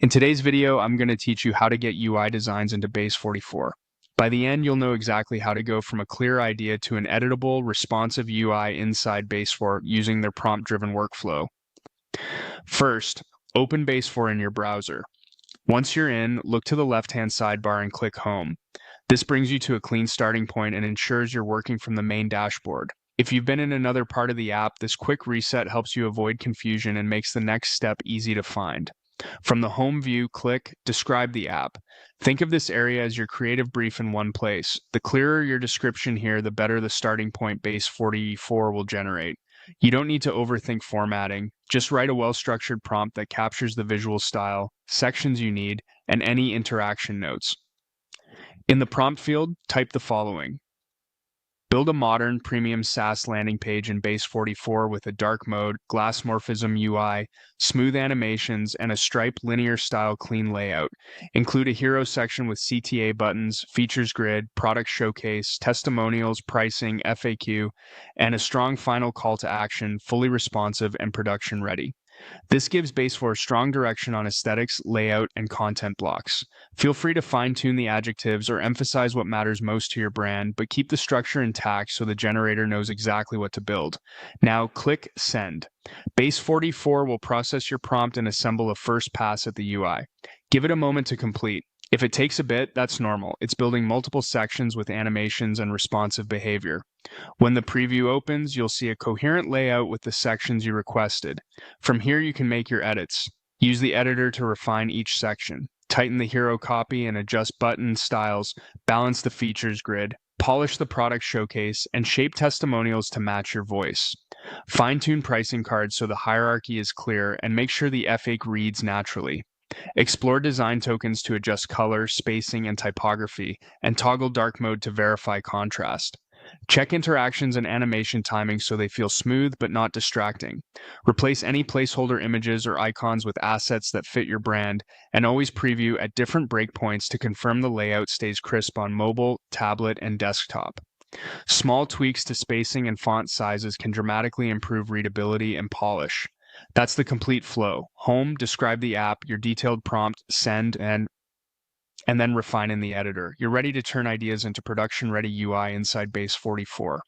In today's video, I'm going to teach you how to get UI designs into Base44. By the end, you'll know exactly how to go from a clear idea to an editable, responsive UI inside Base4 using their prompt-driven workflow. First, open Base4 in your browser. Once you're in, look to the left-hand sidebar and click Home. This brings you to a clean starting point and ensures you're working from the main dashboard. If you've been in another part of the app, this quick reset helps you avoid confusion and makes the next step easy to find. From the home view, click Describe the app. Think of this area as your creative brief in one place. The clearer your description here, the better the starting point Base44 will generate. You don't need to overthink formatting. Just write a well-structured prompt that captures the visual style, sections you need, and any interaction notes. In the prompt field, type the following. Build a modern premium SaaS landing page in Base44 with a dark mode, glass morphism UI, smooth animations, and a striped linear style clean layout. Include a hero section with CTA buttons, features grid, product showcase, testimonials, pricing, FAQ, and a strong final call to action, fully responsive and production ready. This gives Base4 strong direction on aesthetics, layout, and content blocks. Feel free to fine-tune the adjectives or emphasize what matters most to your brand, but keep the structure intact so the generator knows exactly what to build. Now click Send. Base44 will process your prompt and assemble a first pass at the UI. Give it a moment to complete. If it takes a bit, that's normal. It's building multiple sections with animations and responsive behavior. When the preview opens, you'll see a coherent layout with the sections you requested. From here, you can make your edits. Use the editor to refine each section. Tighten the hero copy and adjust button styles, balance the features grid, polish the product showcase, and shape testimonials to match your voice. Fine-tune pricing cards so the hierarchy is clear, and make sure the FAQ reads naturally. Explore design tokens to adjust color, spacing, and typography, and toggle dark mode to verify contrast. Check interactions and animation timing so they feel smooth but not distracting. Replace any placeholder images or icons with assets that fit your brand, and always preview at different breakpoints to confirm the layout stays crisp on mobile, tablet, and desktop. Small tweaks to spacing and font sizes can dramatically improve readability and polish. That's the complete flow. Home, describe the app, your detailed prompt, send, and then refine in the editor. You're ready to turn ideas into production-ready UI inside Base44.